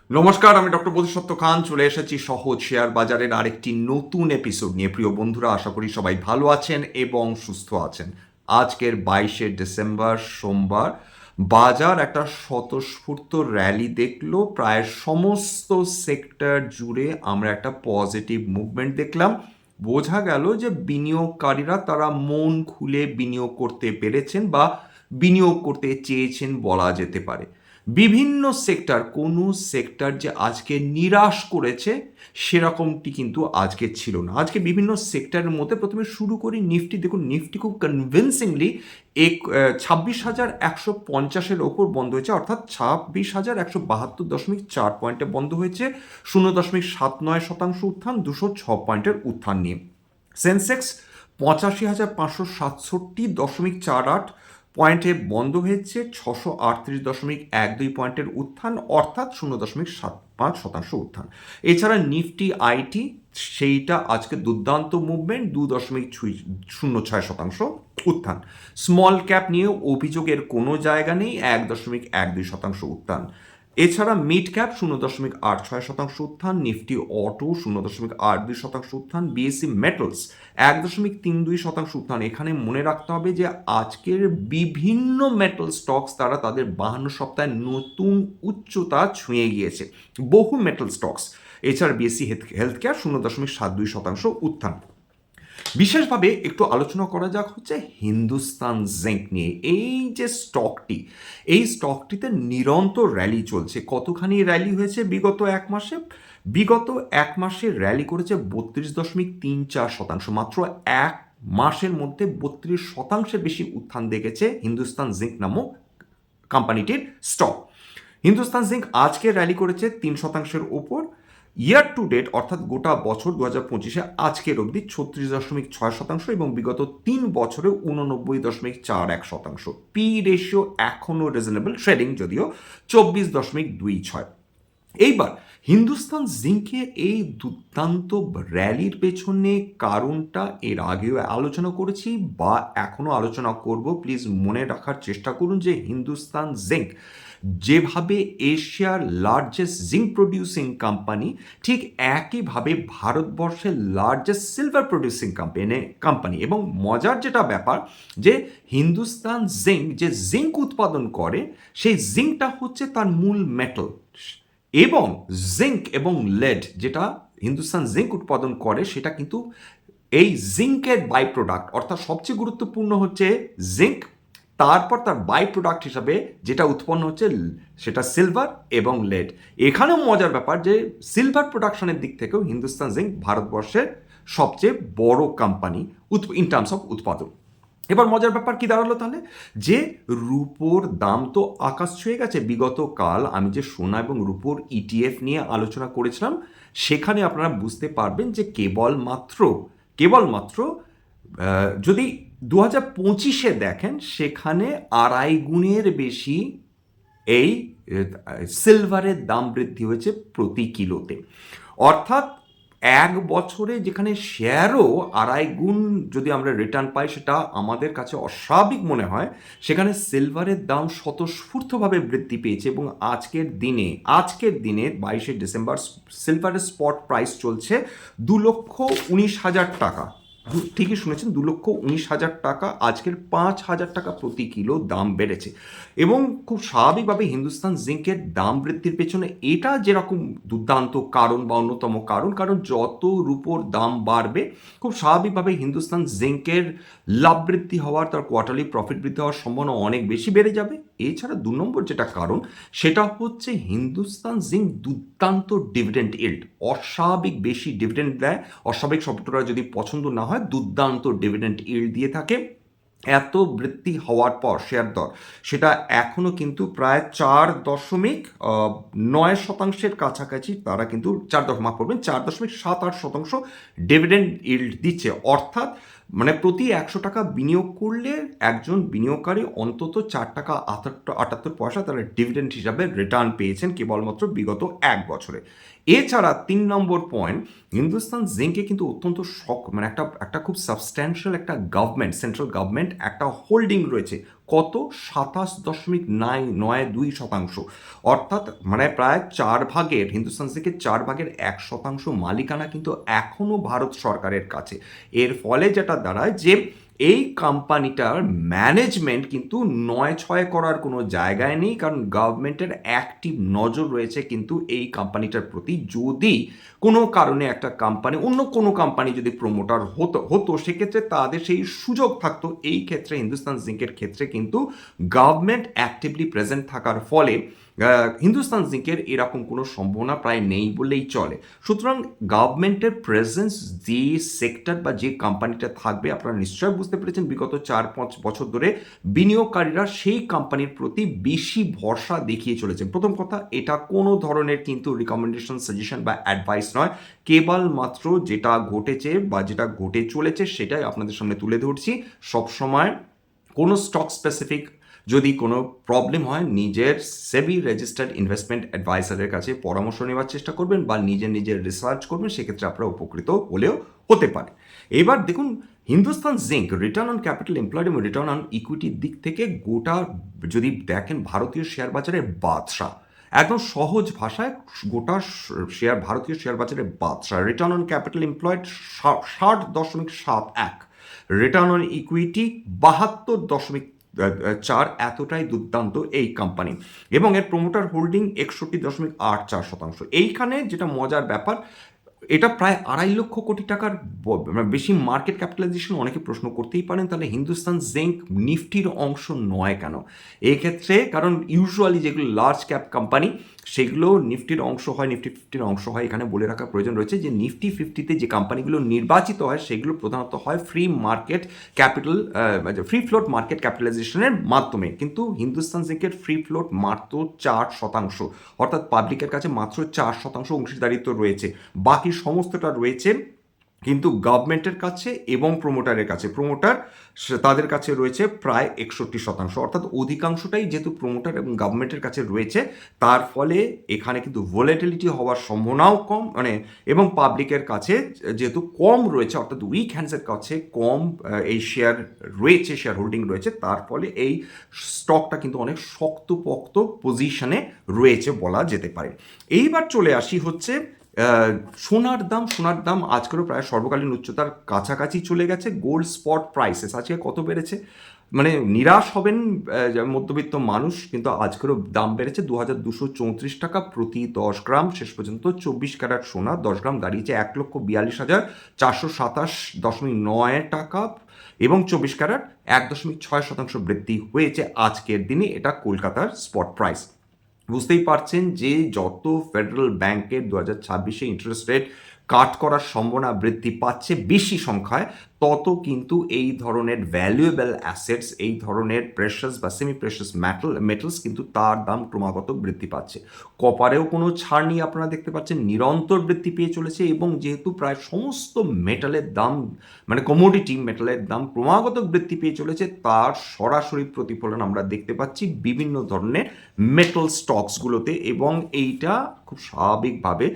নমস্কার, আমি ডক্টর বোধিসত্ত্ব খান চলে এসেছি সহজ শেয়ার বাজারের আরেকটি নতুন এপিসোড নিয়ে। প্রিয় বন্ধুরা, আশা করি সবাই ভালো আছেন এবং সুস্থ আছেন। আজকের 22শে ডিসেম্বর সোমবার বাজার একটা স্বতঃস্ফূর্ত র্যালি দেখলো। প্রায় সমস্ত সেক্টর জুড়ে আমরা একটা পজিটিভ মুভমেন্ট দেখলাম। বোঝা গেল যে বিনিয়োগকারীরা তারা মন খুলে বিনিয়োগ করতে পেরেছেন বা বিনিয়োগ করতে চেয়েছেন বলা যেতে পারে। বিভিন্ন সেক্টর, কোনো সেক্টর যে আজকে নিরাশ করেছে সেরকমটি কিন্তু আজকে ছিল না। আজকে বিভিন্ন সেক্টরের মধ্যে প্রথমে শুরু করি নিফটি। দেখুন, নিফটি খুব কনভিনসিংলি 26,150-এর ওপর বন্ধ হয়েছে, অর্থাৎ 26,172.4 পয়েন্টে বন্ধ হয়েছে। 0.79% উত্থান, 206 পয়েন্টের উত্থান নিয়ে। সেন্সেক্স 85,567.48 পয়েন্টে বন্ধ হয়েছে, 638.12 পয়েন্টের উত্থান, অর্থাৎ 0.75% উত্থান। এছাড়া নিফটি আইটি, সেইটা আজকে দুর্দান্ত মুভমেন্ট, 2.06% উত্থান। স্মল ক্যাপ নিয়েও অভিযোগের কোনো জায়গা নেই, 1.12% উত্থান। এছাড়া মিড ক্যাপ 0.86% উত্থান, নিফটি অটো 0.82% উত্থান, বিএসসি মেটালস 1.32% উত্থান। এখানে মনে রাখতে হবে যে আজকের বিভিন্ন মেটাল স্টকস তারা তাদের 52 সপ্তাহে নতুন উচ্চতা ছুঁয়ে গিয়েছে, বহু মেটাল স্টকস। এছাড়া বিএসসি হেলথ কেয়ার 0.72% উত্থান। বিশেষভাবে একটু আলোচনা করা যাক হচ্ছে হিন্দুস্তান জিঙ্ক নিয়ে। এই স্টকটিতে নিরন্তর র্যালি চলছে। কতখানি র্যালি হয়েছে বিগত এক মাসে র্যালি করেছে 32.34%। মাত্র এক মাসের মধ্যে 32%-এর বেশি উত্থান দেখেছে হিন্দুস্তান জিঙ্ক নামক কোম্পানিটির স্টক। হিন্দুস্তান জিঙ্ক আজকে র্যালি করেছে 3%-এর ওপর। ইয়ার টু ডেট, অর্থাৎ গোটা বছর 2025-এ আজকের অবধি 36.6% এবং বিগত 3 বছরে 89.41%। পি রেশিও এখনও রিজনেবল, ট্রেডিং যদিও 24.26। এইবার হিন্দুস্তান জিঙ্কের এই দুর্দান্ত র্যালির পেছনে কারণটা এর আগেও আলোচনা করেছি বা এখনও আলোচনা করব। প্লিজ মনে রাখার চেষ্টা করুন যে হিন্দুস্তান জিঙ্ক যেভাবে এশিয়ার লার্জেস্ট জিঙ্ক প্রডিউসিং কোম্পানি, ঠিক একইভাবে ভারতবর্ষের লার্জেস্ট সিলভার প্রডিউসিং কোম্পানি। এবং মজার যেটা ব্যাপার যে হিন্দুস্তান জিঙ্ক যে জিঙ্ক উৎপাদন করে, সেই জিঙ্কটা হচ্ছে তার মূল মেটাল। এবং জিঙ্ক এবং লেড যেটা হিন্দুস্তান জিঙ্ক উৎপাদন করে, সেটা কিন্তু এই জিঙ্কের বাই প্রোডাক্ট, অর্থাৎ সবচেয়ে গুরুত্বপূর্ণ হচ্ছে জিঙ্ক, তারপর তার বাই প্রোডাক্ট হিসাবে যেটা উৎপন্ন হচ্ছে সেটা সিলভার এবং লেড। এখানেও মজার ব্যাপার যে সিলভার প্রোডাকশনের দিক থেকেও হিন্দুস্তান জিঙ্ক ভারতবর্ষের সবচেয়ে বড় কোম্পানি ইন টার্মস অফ উৎপাদন। এবার মজার ব্যাপার কি দাঁড়ালো তাহলে, যে রুপোর দাম তো আকাশ ছুঁয়ে গেছে। বিগত কাল আমি যে সোনা এবং রুপোর ইটিএফ নিয়ে আলোচনা করেছিলাম, সেখানে আপনারা বুঝতে পারবেন যে কেবলমাত্র যদি 2025-এ দেখেন, সেখানে 2.5 গুণের বেশি এই সিলভারের দাম বৃদ্ধি হয়েছে প্রতি কিলোতে। অর্থাৎ এক বছরে যেখানে শেয়ারও 2.5 গুণ যদি আমরা রিটার্ন পাই, সেটা আমাদের কাছে অস্বাভাবিক মনে হয়, সেখানে সিলভারের দাম স্বতঃস্ফূর্তভাবে বৃদ্ধি পেয়েছে। এবং আজকের দিনে 22শে ডিসেম্বর সিলভারের স্পট প্রাইস চলছে 2,19,000 টাকা। ঠিকই শুনেছেন, 2,19,000 টাকা। আজকের 5,000 টাকা প্রতি কিলো দাম বেড়েছে। এবং খুব স্বাভাবিকভাবে হিন্দুস্তান জিঙ্কের দাম বৃদ্ধির পেছনে এটা যেরকম দুর্দান্ত কারণ বা অন্যতম কারণ যত রুপোর দাম বাড়বে, খুব স্বাভাবিকভাবে হিন্দুস্তান জিঙ্কের লাভ বৃদ্ধি হওয়ার, তার কোয়ার্টারলি প্রফিট বৃদ্ধি হওয়ার সম্ভাবনা অনেক বেশি বেড়ে যাবে। এছাড়া 2 নম্বর যেটা কারণ, সেটা হচ্ছে হিন্দুস্তান জিঙ্ক দুর্দান্ত ডিভিডেন্ড ইল্ড, অস্বাভাবিক বেশি ডিভিডেন্ড দেয়। অস্বাভাবিক শব্দটা যদি পছন্দ না হয়, দুর্দান্ত ডিভিডেন্ড ইল্ড দিয়ে থাকে। এত বৃদ্ধি হওয়ার পর শেয়ার দর সেটা এখনও কিন্তু প্রায় 4.9%-এর কাছাকাছি, তারা কিন্তু 4.78% ডিভিডেন্ড ইল্ড দিচ্ছে। অর্থাৎ মানে প্রতি 100 টাকা বিনিয়োগ করলে একজন বিনিয়োগকারী অন্তত 4.78 টাকা তারা ডিভিডেন্ড হিসাবে রিটার্ন পেয়েছেন কেবলমাত্র বিগত এক বছরে। এছাড়া 3 নম্বর পয়েন্ট, হিন্দুস্তান জিঙ্কে কিন্তু অত্যন্ত মানে একটা খুব সাবস্ট্যান্সিয়াল একটা সেন্ট্রাল গভর্নমেন্ট একটা হোল্ডিং রয়েছে। কত? 27.92%। অর্থাৎ মানে প্রায় 4 ভাগের, হিন্দুস্তান জিঙ্কের 4 ভাগের 1% মালিকানা কিন্তু এখনও ভারত সরকারের কাছে। এর ফলে যেটা দাঁড়ায় যে এই কোম্পানিটার ম্যানেজমেন্ট কিন্তু নয় ছয় করার কোনো জায়গায় নেই, কারণ গভর্নমেন্টের অ্যাক্টিভ নজর রয়েছে কিন্তু এই কোম্পানিটার প্রতি। যদি কোনো কারণে একটা কোম্পানি, অন্য কোনো কোম্পানি যদি প্রমোটার হতো সেক্ষেত্রে তাদের সেই সুযোগ থাকতো। এই ক্ষেত্রে হিন্দুস্তান জিঙ্কের ক্ষেত্রে কিন্তু গভর্নমেন্ট অ্যাক্টিভলি প্রেজেন্ট থাকার ফলে হিন্দুস্তান জিঙ্কের এরকম কোনো সম্ভাবনা প্রায় নেই বললেই চলে। সুতরাং গভর্নমেন্টের প্রেজেন্স যে সেক্টর বা যে কোম্পানিটা থাকবে, আপনারা নিশ্চয়ই বুঝতে পেরেছেন বিগত 4-5 বছর ধরে বিনিয়োগকারীরা সেই কোম্পানির প্রতি বেশি ভরসা দেখিয়ে চলেছেন। প্রথম কথা, এটা কোনো ধরনের কিন্তু রিকমেন্ডেশন, সাজেশন বা অ্যাডভাইস নয়, কেবলমাত্র যেটা ঘটেছে বা যেটা ঘটে চলেছে সেটাই আপনাদের সামনে তুলে ধরছি। সবসময় কোনো স্টক স্পেসিফিক যদি কোনো প্রবলেম হয়, নিজের সেবি রেজিস্টার্ড ইনভেস্টমেন্ট অ্যাডভাইসারের কাছে পরামর্শ নেওয়ার চেষ্টা করবেন বা নিজের রিসার্চ করবেন, সেক্ষেত্রে আপনারা উপকৃত হলেও হতে পারে। এবার দেখুন, Hindustan zinc return on capital employed এবং রিটার্ন অন ইকুইটির দিক থেকে গোটা যদি দেখেন ভারতীয় শেয়ার বাজারের বাদশা, একদম সহজ ভাষায় গোটা ভারতীয় শেয়ার বাজারের বাদশা। Return on capital employed 60.71, return on equity 72.4, এতটাই দুর্দান্ত এই কোম্পানি। এবং এর প্রমোটার হোল্ডিং 61.84%। এইখানে যেটা মজার ব্যাপার, এটা প্রায় 2.5 লক্ষ কোটি টাকার বেশি মার্কেট ক্যাপিটালাইজেশন। অনেকে প্রশ্ন করতেই পারেন তাহলে হিন্দুস্তান জিঙ্ক নিফটির অংশ নয় কেন? এই ক্ষেত্রে কারণ ইউজুয়ালি যেগুলো লার্জ ক্যাপ কোম্পানি সেগুলো নিফটির অংশ হয়, নিফটি 50-র অংশ হয়। এখানে বলে রাখার প্রয়োজন রয়েছে যে নিফটি 50-তে যে কোম্পানিগুলো নির্বাচিত হয় সেগুলো প্রধানত হয় free market capital, free float market ক্যাপিটালাইজেশনের মাধ্যমে। কিন্তু হিন্দুস্তান জিঙ্কের ফ্রি ফ্লোট মাত্র 4%, অর্থাৎ পাবলিকের কাছে মাত্র 4% অংশীদারিত্ব রয়েছে। বাকি সমস্তটা রয়েছে কিন্তু গভর্নমেন্টের কাছে এবং প্রমোটারের কাছে। প্রমোটার তাদের কাছে রয়েছে প্রায় 61%, অর্থাৎ অধিকাংশটাই যেহেতু প্রমোটার এবং গভর্নমেন্টের কাছে রয়েছে, তার ফলে এখানে কিন্তু ভোলাটিলিটি হওয়ার সম্ভাবনাও কম, মানে এবং পাবলিকের কাছে যেহেতু কম রয়েছে, অর্থাৎ উইক হ্যান্ডসের কাছে কম এই শেয়ার রয়েছে, শেয়ার হোল্ডিং রয়েছে, তার ফলে এই স্টকটা কিন্তু অনেক শক্তপোক্ত পজিশনে রয়েছে বলা যেতে পারে। এইবার চলে আসি হচ্ছে সোনার দাম আজকেরও প্রায় সর্বকালীন উচ্চতার কাছাকাছি চলে গেছে। গোল্ড স্পট প্রাইসেস আজকে কত বেড়েছে, মানে নিরাশ হবেন মধ্যবিত্ত মানুষ, কিন্তু আজকেরও দাম বেড়েছে 2234 টাকা প্রতি 10 গ্রাম। শেষ পর্যন্ত 24 ক্যারেট সোনা 10 গ্রাম দাঁড়িয়েছে 1,42,427.9 টাকা, এবং 24 ক্যারেট 1.6% বৃদ্ধি হয়েছে আজকের দিনে। এটা কলকাতার স্পট প্রাইস। বুঝতেই পারছেন যে যত ফেডারেল ব্যাংকের 2026-এ ইন্টারেস্ট রেট কাট করার সম্ভাবনা বৃদ্ধি পাচ্ছে বেশি সংখ্যায়, তত কিন্তু এই ধরনের ভ্যালুয়েবল অ্যাসেটস, এই ধরনের প্রেশাস বা সেমি প্রেশাস মেটালস কিন্তু তার দাম ক্রমাগত বৃদ্ধি পাচ্ছে। কপারেও কোনো ছাড় নেই, আপনারা দেখতে পাচ্ছেন নিরন্তর বৃদ্ধি পেয়ে চলেছে। এবং যেহেতু প্রায় সমস্ত মেটালের দাম, মানে কমোডিটি মেটালের দাম ক্রমাগত বৃদ্ধি পেয়ে চলেছে, তার সরাসরি প্রতিফলন আমরা দেখতে পাচ্ছি বিভিন্ন ধরনের মেটাল স্টকসগুলোতে। এবং এইটা খুব স্বাভাবিকভাবে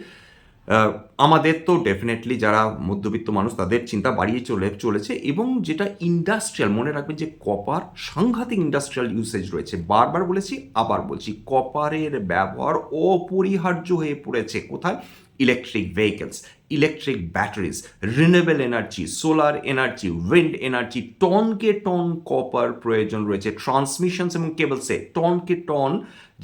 আমাদের তো ডেফিনেটলি যারা মধ্যবিত্ত মানুষ তাদের চিন্তা বাড়িয়ে চলেছে। এবং যেটা ইন্ডাস্ট্রিয়াল, মনে রাখবেন যে কপার সাংঘাতিক ইন্ডাস্ট্রিয়াল ইউসেজ রয়েছে। বারবার বলেছি, আবার বলছি, কপারের ব্যবহার অপরিহার্য হয়ে পড়েছে কোথায়? Electric vehicles, electric batteries, renewable energy, solar energy, wind energy, টনকে টন কপার প্রয়োজন রয়েছে। ট্রান্সমিশনস এবং কেবলসে টনকে টন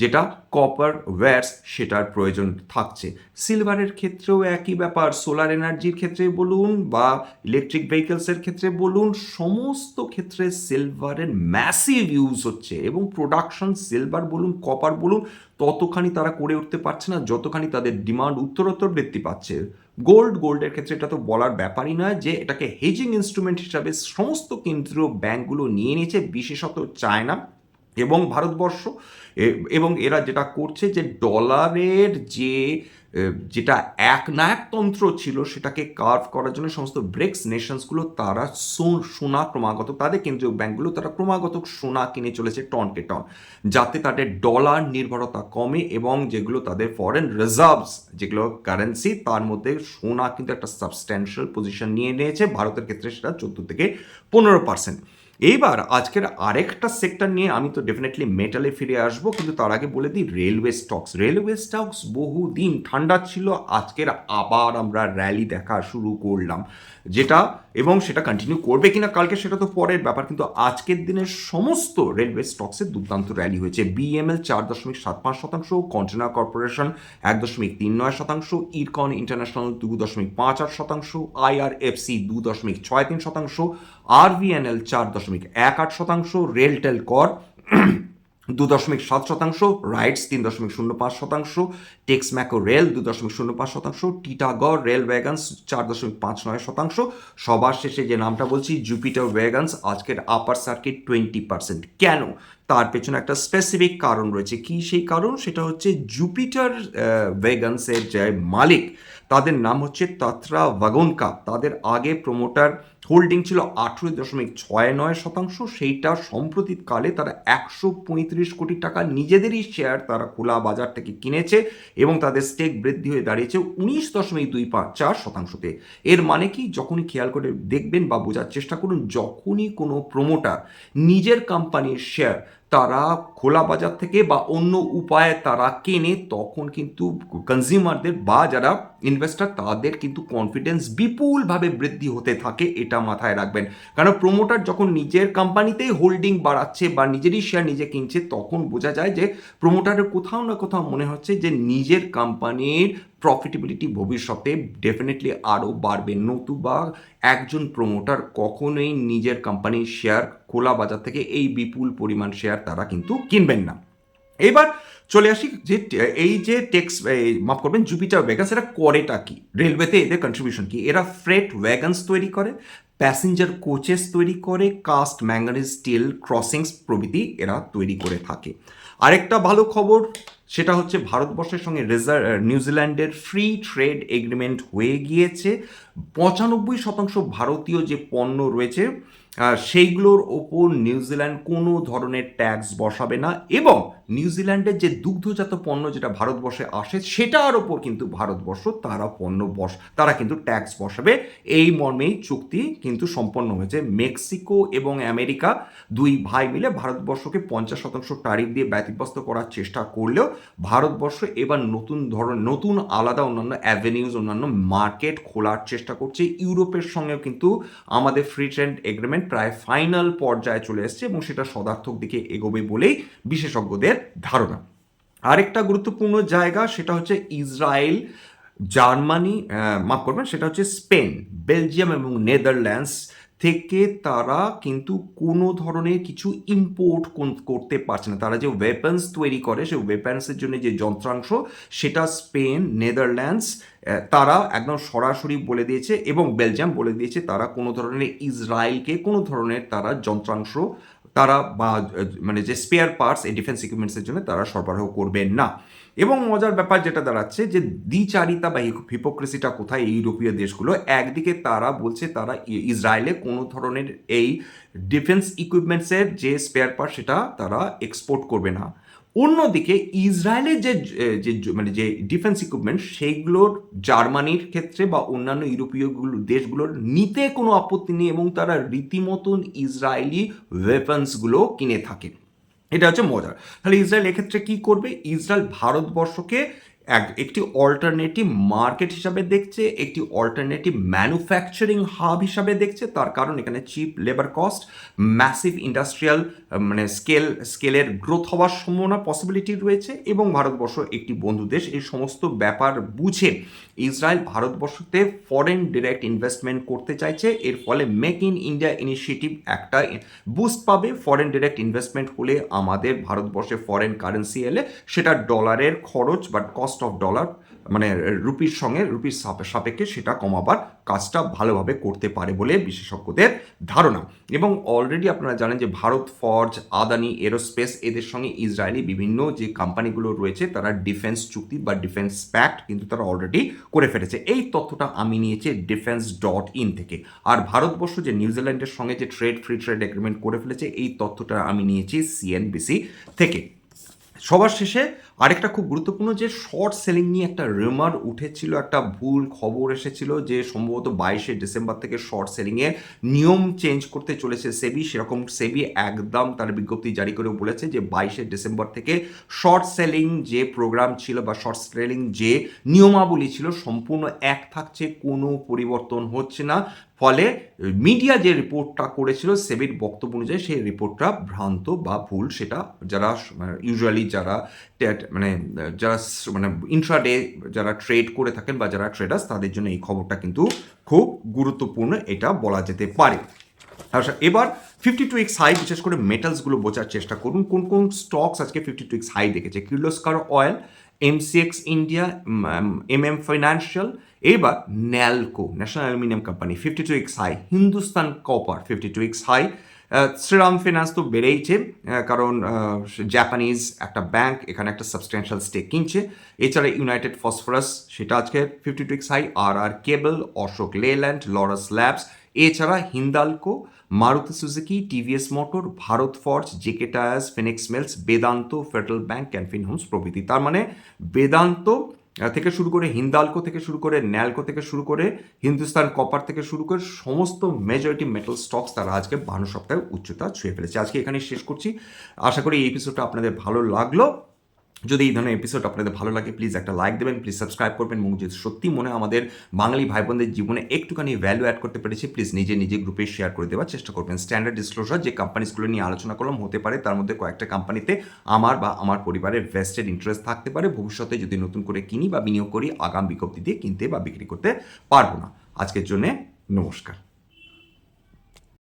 যেটা কপার ওয়্যারস সেটার প্রয়োজন থাকছে। সিলভারের ক্ষেত্রেও একই ব্যাপার, সোলার এনার্জির ক্ষেত্রে বলুন বা ইলেকট্রিক ভেহিকেলসের ক্ষেত্রে বলুন, সমস্ত ক্ষেত্রে সিলভারের ম্যাসিভ ইউজ হচ্ছে। এবং প্রোডাকশন সিলভার বলুন কপার বলুন ততখানি তারা করে উঠতে পারছে না যতখানি তাদের ডিমান্ড উত্তরোত্তর বৃদ্ধি পাচ্ছে। গোল্ডের ক্ষেত্রে এটা তো বলার ব্যাপারই নয় যে এটাকে হেজিং ইনস্ট্রুমেন্ট হিসাবে সমস্ত কেন্দ্রীয় ব্যাংকগুলো নিয়ে নিয়েছে, বিশেষত চায়না এবং ভারতবর্ষ। এবং এরা যেটা করছে যে ডলারের যেটা একনায়কতন্ত্র ছিল সেটাকে কার্ভ করার জন্য সমস্ত ব্রিক্স নেশনসগুলো তারা সোনা ক্রমাগত, তাদের কেন্দ্রীয় ব্যাংকগুলো তারা ক্রমাগত সোনা কিনে চলেছে টনকে টন, যাতে তাদের ডলার নির্ভরতা কমে এবং যেগুলো তাদের ফরেন রিজার্ভস, যেগুলো কারেন্সি, তার মধ্যে সোনা কিন্তু একটা সাবস্ট্যান্সিয়াল পজিশন নিয়ে নিয়েছে। ভারতের ক্ষেত্রে সেটা 14 থেকে 15%। এইবার আজকের আরেকটা সেক্টর নিয়ে আমি তো ডেফিনেটলি মেটালে ফিরে আসবো, কিন্তু তার আগে বলে দিই রেলওয়ে স্টকস বহুদিন ঠান্ডা ছিল, আজকের আবার আমরা র্যালি দেখা শুরু করলাম, যেটা এবং সেটা কন্টিনিউ করবে কিনা কালকে সেটা তো পরের ব্যাপার, কিন্তু আজকের দিনের সমস্ত রেলওয়ে স্টকসের দুর্দান্ত র্যালি হয়েছে। BML 4.75%, container corporation 1.39%, IRCON international 2.58%, IRFC 2.63%, RVNL 4.18%, RailTel কর 2.7%, rights 3.05%, Texmaco rail 2.05%, Titagarh rail ওয়াগনস 4.59%। সবার শেষে যে নামটা বলছি, জুপিটার ওয়াগনস, আজকের আপার সার্কিট 20%। কেন? তার পেছনে একটা স্পেসিফিক কারণ রয়েছে। কি সেই কারণ? সেটা হচ্ছে জুপিটার ওয়াগনসের যে মালিক, তাদের নাম হচ্ছে তাত্রা ভাগোনকা। তাদের আগে প্রমোটার হোল্ডিং ছিল 18.69%, সেইটা সম্প্রতিকালে তারা 135 কোটি টাকা নিজেদেরই শেয়ার তারা খোলা বাজার থেকে কিনেছে এবং তাদের স্টেক বৃদ্ধি হয়ে দাঁড়িয়েছে 19.24%। এর মানে কি? যখনই খেয়াল করে দেখবেন বা বোঝার চেষ্টা করুন, যখনই কোনো প্রমোটার নিজের কোম্পানির শেয়ার তারা খোলা বাজার থেকে বা অন্য উপায়ে তারা কেনে, তখন কিন্তু কনজিউমারদের বা যারা ইনভেস্টার তাদের কিন্তু কনফিডেন্স বিপুলভাবে বৃদ্ধি হতে থাকে, এটা মাথায় রাখবেন। কারণ প্রমোটার যখন নিজের কোম্পানিতেই হোল্ডিং বাড়াচ্ছে বা নিজেরই শেয়ার নিজে কিনছে, তখন বোঝা যায় যে প্রমোটারের কোথাও না কোথাও মনে হচ্ছে যে নিজের কোম্পানির প্রফিটেবিলিটি ভবিষ্যতে ডেফিনেটলি আরও বাড়বে, নতুবা একজন প্রমোটার কখনোই নিজের কোম্পানির শেয়ার খোলা বাজার থেকে এই বিপুল পরিমাণ শেয়ার তারা কিন্তু কিনবেন না। এবার চলে আসি যে এই যে মাফ করবেন, জুপিটার ওয়াগনস এরা করেটা কি, রেলওয়েতে এদের কন্ট্রিবিউশন কি? এরা ফ্রেট ওয়াগনস তৈরি করে, প্যাসেঞ্জার কোচেস তৈরি করে, কাস্ট ম্যাঙ্গানিজ স্টিল ক্রসিংস প্রভৃতি এরা তৈরি করে থাকে। আরেকটা ভালো খবর, সেটা হচ্ছে ভারতবর্ষের সঙ্গে নিউজিল্যান্ডের ফ্রি ট্রেড এগ্রিমেন্ট হয়ে গিয়েছে। 95% ভারতীয় যে পণ্য রয়েছে সেইগুলোর ওপর নিউজিল্যান্ড কোনো ধরনের ট্যাক্স বসাবে না, এবং নিউজিল্যান্ডের যে দুগ্ধজাত পণ্য যেটা ভারতবর্ষে আসে সেটার ওপর কিন্তু ভারতবর্ষ তারা কিন্তু ট্যাক্স বসাবে। এই মর্মেই চুক্তি কিন্তু সম্পন্ন হয়েছে। মেক্সিকো এবং আমেরিকা দুই ভাই মিলে ভারতবর্ষকে 50% ট্যারিফ দিয়ে ব্যতিব্যস্ত করার চেষ্টা করলেও ভারতবর্ষ এবার নতুন আলাদা অন্যান্য অ্যাভিনিউজ, অন্যান্য মার্কেট খোলার চেষ্টা করছে। ইউরোপের সঙ্গেও কিন্তু আমাদের ফ্রি ট্রেড এগ্রিমেন্ট প্রায় ফাইনাল পর্যায়ে চলে এসছে এবং সেটা সদার্থক দিকে এগোবে বলেই বিশেষজ্ঞদের ধারণা। আরেকটা গুরুত্বপূর্ণ জায়গা সেটা হচ্ছে ইসরায়েল, জার্মানি, মাফ করবেন, সেটা হচ্ছে স্পেন, বেলজিয়াম এবং নেদারল্যান্ডস থেকে তারা কিন্তু কোনো ধরনের কিছু ইম্পোর্ট করতে পারছে না। তারা যে ওয়েপন্স তৈরি করে, সেই ওয়েপন্সের জন্য যে যন্ত্রাংশ, সেটা স্পেন, নেদারল্যান্ডস তারা একদম সরাসরি বলে দিয়েছে, এবং বেলজিয়াম বলে দিয়েছে তারা কোনো ধরনের ইসরায়েলকে কোনো ধরনের তারা যন্ত্রাংশ তারা বা মানে যে স্পেয়ার পার্টস এই ডিফেন্স ইকুইপমেন্টসের জন্য তারা সরবরাহ করবেন না। এবং মজার ব্যাপার যেটা দাঁড়াচ্ছে যে দ্বিচারিতা বা হিপোক্রেসিটা কোথায় ইউরোপীয় দেশগুলো, একদিকে তারা বলছে তারা ইসরায়েলে কোনো ধরনের এই ডিফেন্স ইকুইপমেন্টসের যে স্পেয়ার পার্ট সেটা তারা এক্সপোর্ট করবে না, অন্যদিকে ইসরায়েলের মানে যে ডিফেন্স ইকুইপমেন্ট সেইগুলোর জার্মানির ক্ষেত্রে বা অন্যান্য ইউরোপীয় দেশগুলোর নিতে কোনো আপত্তি নেই এবং তারা রীতিমতন ইসরায়েলি ওয়েপন্সগুলো কিনে থাকে। এটা হচ্ছে মজার। তাহলে ইসরায়েল এক্ষেত্রে কি করবে? ইসরায়েল ভারতবর্ষকে একটি অল্টারনেটিভ মার্কেট হিসাবে দেখছে, একটি অল্টারনেটিভ ম্যানুফ্যাকচারিং হাব হিসাবে দেখছে। তার কারণ এখানে cheap labour cost, massive industrial মানে স্কেলের গ্রোথ হওয়ার সম্ভাবনা পসিবিলিটি রয়েছে, এবং ভারতবর্ষ একটি বন্ধু দেশ। এই সমস্ত ব্যাপার বুঝে ইসরায়েল ভারতবর্ষতে ফরেন ডিরেক্ট ইনভেস্টমেন্ট করতে চাইছে। এর ফলে মেক ইন ইন্ডিয়া ইনিশিয়েটিভ একটা বুস্ট পাবে। ফরেন ডিরেক্ট ইনভেস্টমেন্ট হলে আমাদের ভারতবর্ষে ফরেন কারেন্সি এলে সেটা ডলারের খরচ বা কস্ট অফ ডলার মানে রুপির সঙ্গে রুপির সাপেক্ষে সেটা কমাবার কাজটা ভালোভাবে করতে পারে বলে বিশেষজ্ঞদের ধারণা। এবং অলরেডি আপনারা জানেন যে ভারত ফর্জ, আদানি এরোস্পেস এদের সঙ্গে ইসরায়েলি বিভিন্ন যে কোম্পানিগুলো রয়েছে তারা ডিফেন্স চুক্তি বা ডিফেন্স প্যাক্ট কিন্তু তারা অলরেডি করে ফেলেছে। এই তথ্যটা আমি নিয়েছি defense.in থেকে। আর ভারতবর্ষ যে নিউজিল্যান্ডের সঙ্গে যে ফ্রি ট্রেড এগ্রিমেন্ট করে ফেলেছে, এই তথ্যটা আমি নিয়েছি CNBC থেকে। সবার শেষে আরেকটা খুব গুরুত্বপূর্ণ যে শর্ট সেলিং নিয়ে একটা রিউমার উঠেছিল, একটা ভুল খবর এসেছিল যে সম্ভবত 22শে ডিসেম্বর থেকে শর্ট সেলিংয়ের নিয়ম চেঞ্জ করতে চলেছে সেবি। সেরকম সেবি একদম তার বিজ্ঞপ্তি জারি করে বলেছে যে 22শে ডিসেম্বর থেকে শর্ট সেলিং যে প্রোগ্রাম ছিল বা শর্ট সেলিং যে নিয়মাবলী ছিল সম্পূর্ণ এক থাকছে, কোনো পরিবর্তন হচ্ছে না। ফলে মিডিয়া যে রিপোর্টটা করেছিল সেবির বক্তব্য অনুযায়ী সেই রিপোর্টটা ভ্রান্ত বা ভুল, সেটা যারা ইউজুয়ালি যারা মানে যারা মানে ইন্ট্রাডে যারা ট্রেড করে থাকেন বা যারা ট্রেডার্স তাদের জন্য এই খবরটা কিন্তু খুব গুরুত্বপূর্ণ, এটা বলা যেতে পারে। আচ্ছা, এবার 52x হাই বিশেষ করে মেটালসগুলো বোঝার চেষ্টা করুন কোন কোন স্টকস আজকে 52x হাই দেখেছে। Kirloskar oil, MCX India, MM financial, এবার NALCO national aluminium company 52x high, Hindustan copper 52x high, Shriram finance তো বেড়েইছে কারণ জাপানিজ একটা ব্যাংক এখানে একটা সাবস্ট্যান্সিয়াল স্টেক কিনছে। এছাড়া ইউনাইটেড ফসফরাস সেটা আজকে 52x হাই, আর cable, Ashok Leyland, Laurus labs, এছাড়া Hindalco, Maruti Suzuki, TVS motor, Bharat forge, JK tyres, Phoenix mills, Vedanta, federal bank, Canfin homes প্রভৃতি। তার মানে বেদান্ত থেকে শুরু করে, হিন্দালকো থেকে শুরু করে, ন্যালকো থেকে শুরু করে, হিন্দুস্তান কপার থেকে শুরু করে সমস্ত মেজরিটি মেটাল স্টকস তারা আজকে 52 সপ্তাহে উচ্চতা ছুঁয়ে ফেলেছে। আজকে এখানে শেষ করছি। আশা করি এই এপিসোডটা আপনাদের ভালো লাগলো। যদি এই ধরনের এপিসোড আপনাদের ভালো লাগে প্লিজ একটা লাইক দেবেন, প্লিজ সাবস্ক্রাইব করবেন, এবং যদি সত্যি মনে হয় আমাদের বাঙালি ভাই বোনদের জীবনে একটুখানি ভ্যালু অ্যাড করতে পেরেছি প্লিজ নিজে গ্রুপে শেয়ার করে দেওয়ার চেষ্টা করবেন। স্ট্যান্ডার্ড ডিসক্লোজার যে কোম্পানিসগুলো নিয়ে আলোচনা করলাম হতে পারে তার মধ্যে কয়েকটা কোম্পানিতে আমার বা আমার পরিবারের ভেস্টেড ইন্টারেস্ট থাকতে পারে, ভবিষ্যতে যদি নতুন করে কিনি বা বিনিয়োগ করি আগাম বিজ্ঞপ্তি দিয়ে কিনতে বা বিক্রি করতে পারবো না। আজকের জন্যে নমস্কার।